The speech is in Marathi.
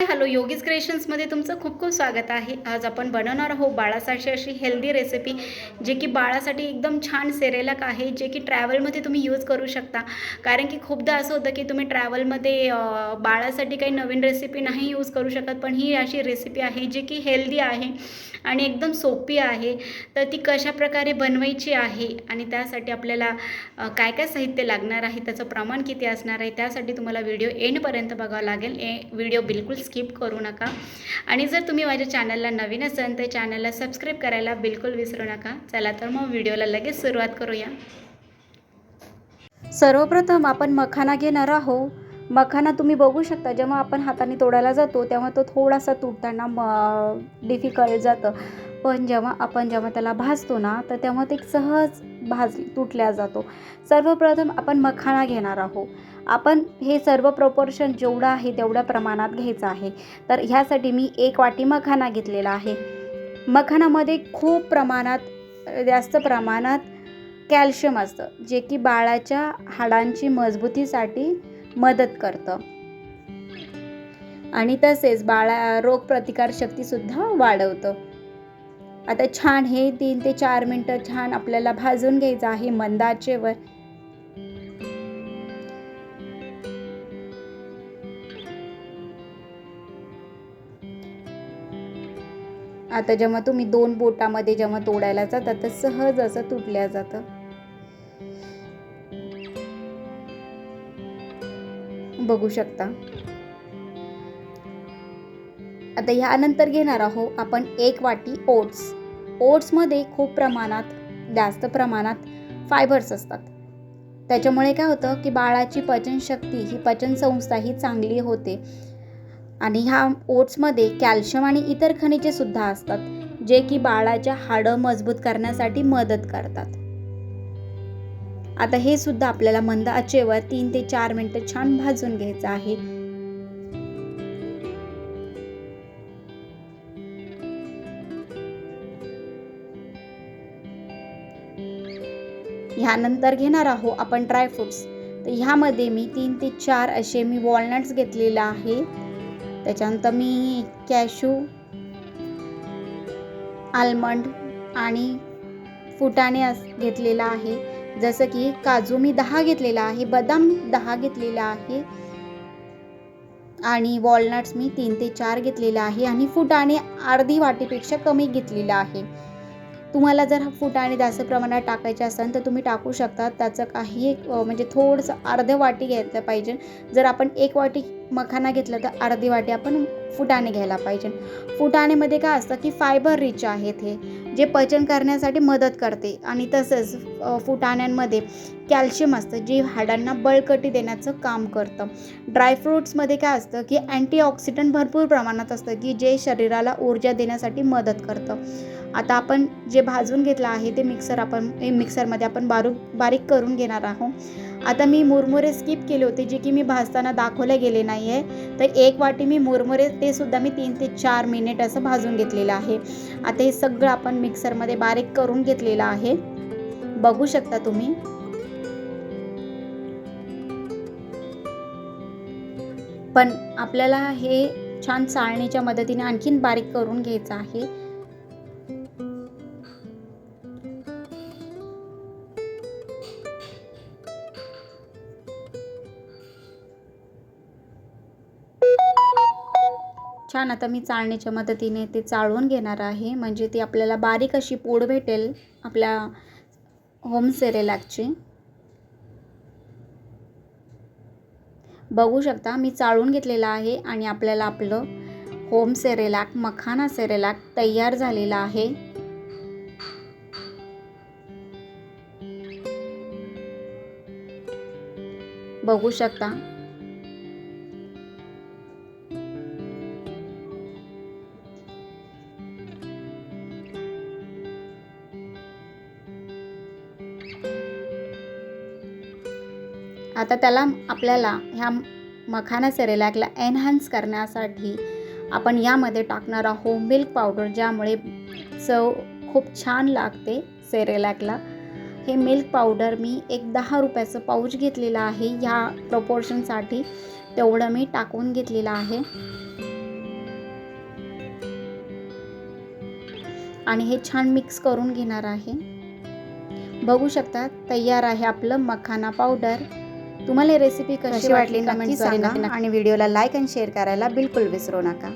हॅलो, योगीज क्रिएशन्समध्ये तुमचं खूप खूप स्वागत आहे. आज आपण बनवणार आहोत बाळासाठी अशी हेल्दी रेसिपी, जे की बाळासाठी एकदम छान सेरेलॅक आहे, जे की ट्रॅव्हलमध्ये तुम्ही यूज करू शकता. कारण की खूपदा असं होतं की तुम्ही ट्रॅव्हलमध्ये बाळासाठी काही नवीन रेसिपी नाही यूज करू शकत, पण ही अशी रेसिपी आहे जी की हेल्दी आहे आणि एकदम सोपी आहे. तर ती कशाप्रकारे बनवायची आहे आणि त्यासाठी आपल्याला काय काय साहित्य लागणार आहे, त्याचं प्रमाण किती असणार आहे, त्यासाठी तुम्हाला व्हिडिओ एंडपर्यंत बघावं लागेल. व्हिडिओ बिलकुल स्किप करू नका. आणि जर तुम्ही माझ्या चॅनलला नवीन असाल तर चॅनलला सबस्क्राईब करायला बिलकुल विसरू नका. चला तर मग व्हिडिओला लगेच सुरुवात करूया. सर्वप्रथम आपण मखाना घेणार आहोत. मखाना तुम्ही बघू शकता, जेव्हा आपण हाताने तोडायला जातो तेव्हा तो थोडासा तुटताना डिफिकल्ट जातं, पण जेव्हा त्याला भाजतो ना तर तेव्हा ते सहज तुटल्या जातो. सर्वप्रथम आपण मखाना घेणार आहोत. आपण हे सर्व प्रपोर्शन जेवढं आहे तेवढ्या प्रमाणात घ्यायचं आहे. तर ह्यासाठी मी 1 वाटी मखाना घेतलेला आहे. मखानामध्ये खूप जास्त प्रमाणात कॅल्शियम असतं, जे की बाळाच्या हाडांची मजबूतीसाठी मदत करतं आणि तसेच रोगप्रतिकारशक्तीसुद्धा वाढवतं. आता छान हे 3 ते 4 मिनिटं छान आपल्याला भाजून घ्यायचं आहे मंद आचेवर. आता जेव्हा तुम्ही 2 बोटामध्ये जेव्हा तोडायला जाता तर सहज असं तुटल्या जातं. बघू शकता. आता ह्यानंतर घेणार आहोत आपण 1 वाटी ओट्स. ओट्समध्ये जास्त प्रमाणात फायबर्स असतात. त्याच्यामुळे काय होतं की बाळाची पचनसंस्था ही चांगली होते. आणि ह्या ओट्समध्ये कॅल्शियम आणि इतर खनिजे सुद्धा असतात, जे की बाळाच्या हाडं मजबूत करण्यासाठी मदत करतात. आता हे सुद्धा आपल्याला मंद आचेवर 3 ते 4 मिनिटं छान भाजून घ्यायचं आहे. ह्यानंतर घेणार आहोत आपण ड्रायफ्रुट्स. तर ह्यामध्ये मी 3 ते 4 असे मी वॉलनट्स घेतलेले आहे. त्याच्यानंतर मी कॅशू, आल्मंड आणि फुटाणे घेतलेला आहे. जसं की काजू मी 10 घेतलेला आहे, बदाम 10 घेतलेला आहे आणि वॉलनट्स मी 3 ते 4 घेतलेला आहे आणि फुटाणे अर्धी वाटीपेक्षा कमी घेतलेला आहे. तुम्हाला जर फुटाणे जास्त प्रमाणात टाकायचे असेल तर तुम्ही टाकू शकता. त्याचं काही म्हणजे थोडंसं अर्धी वाटी घ्यायला पाहिजे. जर आपण 1 वाटी मखाना घेतला तर अर्धी वाटी आपण फुटाणे घ्यायला पाहिजे. फुटाण्यामध्ये काय असतं की फायबर रिच आहेत, हे जे पचन करण्यासाठी मदत करते आणि तसंच फुटाण्यांमध्ये कॅल्शियम असतं, जे हाडांना बळकटी देण्याचं काम करतं. ड्रायफ्रूट्समध्ये काय असतं की अँटीऑक्सिडंट भरपूर प्रमाणात असतं, की जे शरीराला ऊर्जा देण्यासाठी मदत करतं. आता आपण जे भाजून घेतलं आहे ते मिक्सरमध्ये आपण बारीक करून घेणार आहोत. आता मी मुरमुरे स्किप केले होते, जे की मी भाजताना दाखवले गेले नाही आहे. तर 1 वाटी मी मुरमुरे ते सुद्धा मी 3 ते 4 मिनिट असं भाजून घेतलेलं आहे. आता हे सगळं आपण मिक्सरमध्ये बारीक करून घेतलेलं आहे. बघू शकता तुम्ही. पण आपल्याला हे छान चाळणीच्या मदतीने आणखीन बारीक करून घ्यायचं आहे. छान आता मी चाळणीच्या मदतीने ते चाळून घेणार आहे, म्हणजे ती आपल्याला बारीक अशी पूड भेटेल आपल्या होम सेरेलॅकची. बघू शकता मी चाळून घेतलेलं आहे आणि आपल्याला आपलं होम सेरेलॅक, मखाना सेरेलॅक तयार झालेला आहे. बघू शकता. आता आपल्याला ह्या मखाना सेरेलॅकला एनहान्स करण्यासाठी आपण यामध्ये टाकणार आहोत मिल्क पावडर, ज्यामुळे चव खूप छान लागते सेरेलॅकला. हे मिल्क पावडर मी एक 10 रुपयाचं पाऊच घेतलेलं आहे. ह्या प्रपोर्शनसाठी तेवढं मी टाकून घेतलेलं आहे. आणि हे छान मिक्स करून घेणार आहे। बघू शकता तयार आहे आपलं मखाना पावडर। तुम्हाला ही रेसिपी कशी वाटली कमेंट्सद्वारे नक्की सांगा आणि व्हिडिओला लाईक आणि शेअर करायला बिलकुल विसरू नका।